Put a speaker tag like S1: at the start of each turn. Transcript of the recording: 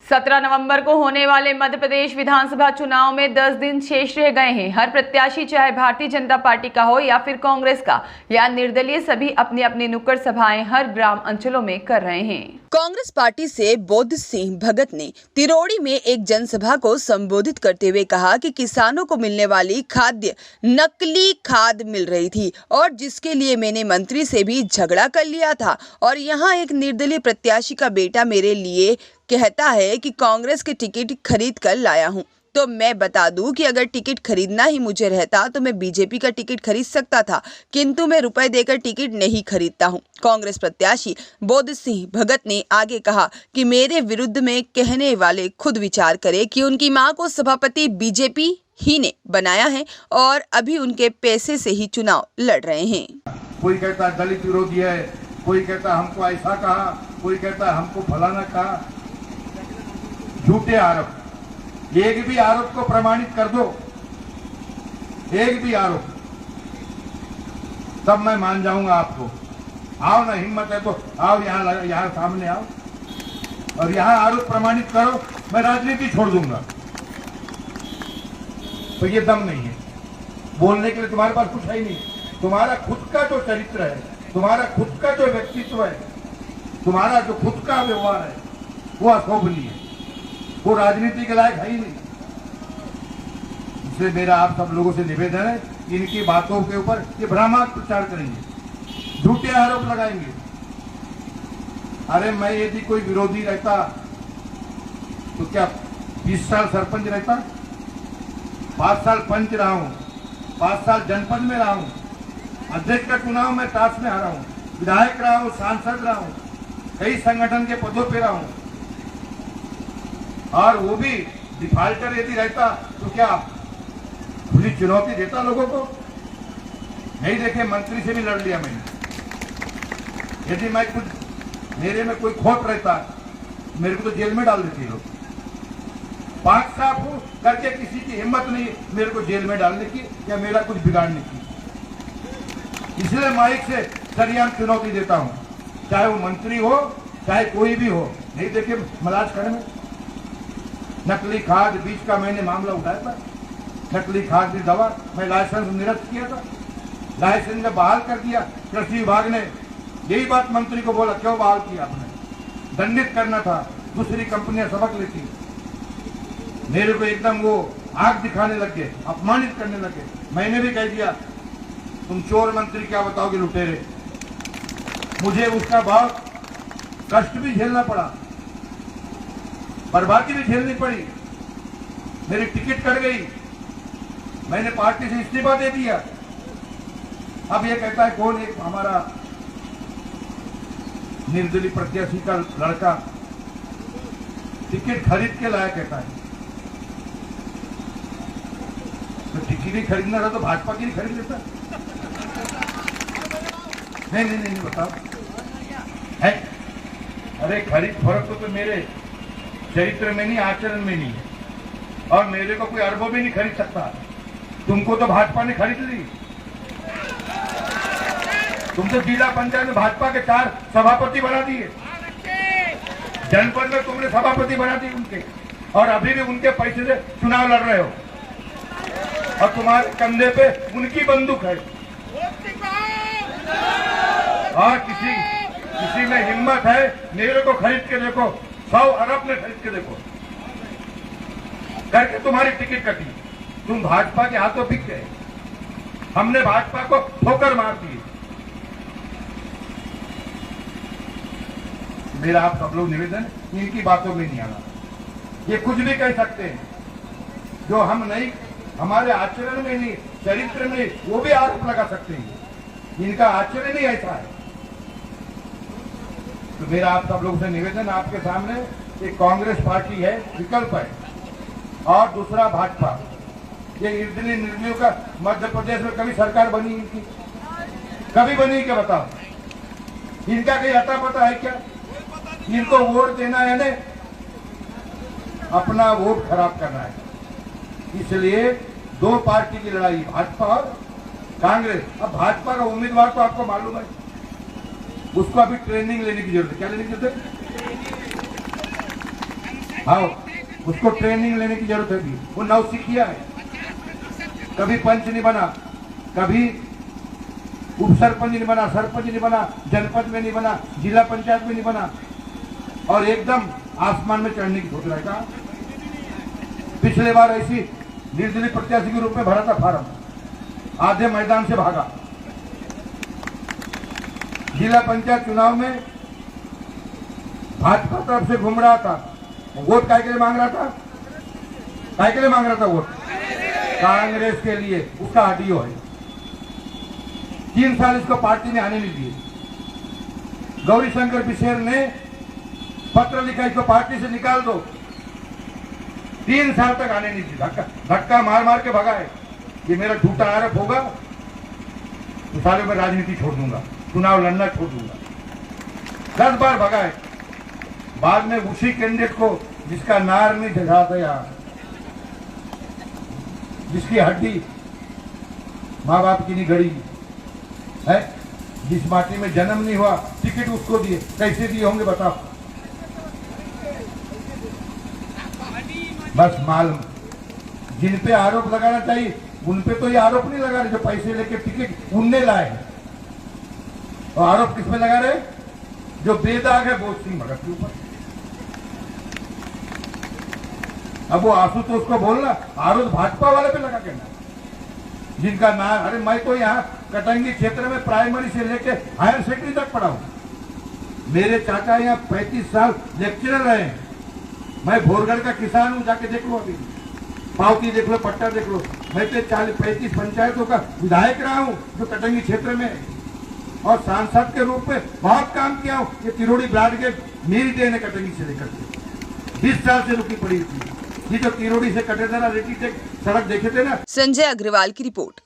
S1: 17 नवंबर को होने वाले मध्य प्रदेश विधानसभा चुनाव में 10 दिन शेष रह गए हैं। हर प्रत्याशी चाहे भारतीय जनता पार्टी का हो या फिर कांग्रेस का या निर्दलीय, सभी अपनी अपनी नुक्कड़ सभाएं हर ग्राम अंचलों में कर रहे हैं।
S2: कांग्रेस पार्टी से बोध सिंह भगत ने तिरोड़ी में एक जनसभा को संबोधित करते हुए कहा कि किसानों को मिलने वाली खाद्य नकली खाद मिल रही थी और जिसके लिए मैंने मंत्री से भी झगड़ा कर लिया था। और यहाँ एक निर्दलीय प्रत्याशी का बेटा मेरे लिए कहता है कि कांग्रेस के टिकट खरीद कर लाया हूँ। तो मैं बता दूं कि अगर टिकट खरीदना ही मुझे रहता तो मैं बीजेपी का टिकट खरीद सकता था, किंतु मैं रुपए देकर टिकट नहीं खरीदता हूं। कांग्रेस प्रत्याशी बोध सिंह भगत ने आगे कहा कि मेरे विरुद्ध में कहने वाले खुद विचार करें कि उनकी मां को सभापति बीजेपी ही ने बनाया है और अभी उनके पैसे से ही चुनाव लड़ रहे हैं।
S3: कोई कहता दलित विरोधी है, कोई कहता हमको ऐसा कहा, कोई कहता हमको फलाना कहा। झूठे आरोप, एक भी आरोप को प्रमाणित कर दो, एक भी आरोप, तब मैं मान जाऊंगा आपको। आओ ना, हिम्मत है तो आओ, यहाँ सामने आओ और यहाँ आरोप प्रमाणित करो, मैं राजनीति छोड़ दूंगा। तो ये दम नहीं है बोलने के लिए, तुम्हारे पास कुछ है ही नहीं। तुम्हारा खुद का जो चरित्र है, तुम्हारा खुद का जो व्यक्तित्व है, तुम्हारा जो खुद का व्यवहार है, वो अशोभनीय है, वो राजनीति के लायक है ही नहीं। इसलिए मेरा आप सब लोगों से निवेदन है, इनकी बातों के ऊपर ये भ्रामक प्रचार करेंगे, झूठे आरोप लगाएंगे। अरे मैं यदि कोई विरोधी रहता तो क्या 20 साल सरपंच रहता, 5 साल पंच रहा हूं, 5 साल जनपद में रहा हूं, अध्यक्ष का चुनाव में टास में हारा हूं, विधायक रहा हूं, सांसद रहा हूं, कई संगठन के पदों पे रहा हूं। और वो भी डिफाल्टर यदि रहता तो क्या खुली चुनौती देता लोगों को? नहीं देखे, मंत्री से भी लड़ लिया मैंने। यदि मैं कुछ मेरे में कोई खोट रहता, मेरे को तो जेल में डाल देते लोग। पाक साफ हूं करके किसी की हिम्मत नहीं मेरे को जेल में डालने की या मेरा कुछ बिगाड़ने की। इसलिए माइक से सरियाम चुनौती देता हूं, चाहे वो मंत्री हो चाहे कोई भी हो। नहीं देखे मलाज खड़े में नकली खाद बीज का मैंने मामला उठाया था, नकली खाद की दवा, मैं लाइसेंस निरस्त किया था, लाइसेंस ने बहाल कर दिया। कृषि विभाग ने यही बात मंत्री को बोला, क्यों बहाल किया आपने? दंडित करना था, दूसरी कंपनियां सबक लेती। मेरे को एकदम वो आग दिखाने लग गए, अपमानित करने लगे। मैंने भी कह दिया तुम चोर मंत्री क्या बताओगे लुटेरे। मुझे उसका बहुत कष्ट भी झेलना पड़ा, बर्बादी भी झेलनी पड़ी, मेरी टिकट कट गई, मैंने पार्टी से इस्तीफा दे दिया। अब ये कहता है कौन एक हमारा निर्दलीय प्रत्याशी का लड़का टिकट खरीद के लाया, कहता है तो टिकट ही खरीदना था तो भाजपा की नहीं खरीद लेता। नहीं बताओ है। अरे खरीद फर्क तो मेरे चरित्र में नहीं, आचरण में नहीं है, और मेरे को कोई अरबों भी नहीं खरीद सकता। तुमको तो भाजपा ने खरीद ली। तुम तो जिला पंचायत में भाजपा के 4 सभापति बना दिए, जनपद में तुमने सभापति बना दिए उनके, और अभी भी उनके पैसे से चुनाव लड़ रहे हो, और तुम्हारे कंधे पे उनकी बंदूक है। और किसी में हिम्मत है मेरे को खरीद के देखो, 100 अरब में खरीद के देखो, करके तुम्हारी टिकट कटी। तुम भाजपा के हाथों बिक गए, हमने भाजपा को ठोकर मार दी। मेरा आप सब लोग निवेदन, इनकी बातों में नहीं आना। ये कुछ भी कह सकते हैं, जो हम नहीं, हमारे आचरण में नहीं, चरित्र में, वो भी आरोप लगा सकते हैं। इनका आचरण ही ऐसा है। तो मेरा आप सब लोगों से निवेदन, आपके सामने एक कांग्रेस पार्टी है, विकल्प है, और दूसरा भाजपा। ये निर्दलीय का मध्य प्रदेश में कभी सरकार बनी इनकी? कभी बनी क्या बताओ? इनका कहीं अता पता है क्या? इनको वोट देना है ना, अपना वोट खराब करना है। इसलिए 2 पार्टी की लड़ाई, भाजपा और कांग्रेस। अब भाजपा का उम्मीदवार तो आपको मालूम है, उसको अभी ट्रेनिंग लेने की जरूरत है। क्या लेने की जरूरत है? हाँ, उसको ट्रेनिंग लेने की जरूरत है भी। वो नौसिखिया है, कभी पंच नहीं बना, कभी उप सरपंच नहीं बना, सरपंच नहीं बना, जनपद में नहीं बना, जिला पंचायत में नहीं बना, और एकदम आसमान में चढ़ने की सोच रहा था। पिछले बार ऐसी निर्दलीय प्रत्याशी के रूप में भरा था फार्म, आधे मैदान से भागा। जिला पंचायत चुनाव में भाजपा तरफ से घूम रहा था, वोट काय के लिए मांग रहा था, काय के लिए मांग रहा था वोट? कांग्रेस के लिए। उसका आरटीओ है, 3 साल इसको पार्टी ने आने नहीं दिए। गौरी शंकर बिसेर ने पत्र लिखा इसको पार्टी से निकाल दो, 3 साल तक आने नहीं दिया। धक्का मार मार के भगा है। ये मेरा झूठा आरोप होगा तो सालों में राजनीति छोड़ दूंगा, चुनाव लड़ना छोड़ दूंगा। 10 बार भगा है। बाद में उसी कैंडिडेट को जिसका नार नहीं जगा गया, जिसकी हड्डी माँ बाप की नहीं गड़ी है, जिस माटी में जन्म नहीं हुआ, टिकट उसको दिए। कैसे दिए होंगे बताओ? बस माल जिन पे आरोप लगाना चाहिए उन पे तो ये आरोप नहीं लगा रहे, जो पैसे लेके टिकट उनने लाए हैं। और आरोप किस पे लगा रहे? जो बेदाग है बोध सिंह भगत के ऊपर। अब वो आशुतोष को बोलना आरोप भाजपा वाले पे लगा के ना, जिनका नाम, अरे मैं तो यहाँ कटंगी क्षेत्र में प्राइमरी से लेके हायर सेकेंडरी तक पढ़ा हूं। मेरे चाचा यहाँ 35 साल लेक्चरर रहे हैं। मैं भोरगढ़ का किसान हूं, जाके देख लो, अभी पावती देख लो, पट्टा देख लो। मैं तो 40-35 पंचायतों का विधायक रहा हूं जो कटंगी क्षेत्र में है, और सांसद के रूप में बहुत काम किया हूं। ये तिरोड़ी ब्लॉक के मेरी ट्रेन है कटंगी से लेकर के 20 साल से रुकी पड़ी थी। ये जो तिरोड़ी से कटेदारा रेती तक सड़क देखे थे ना।
S2: संजय अग्रवाल की रिपोर्ट।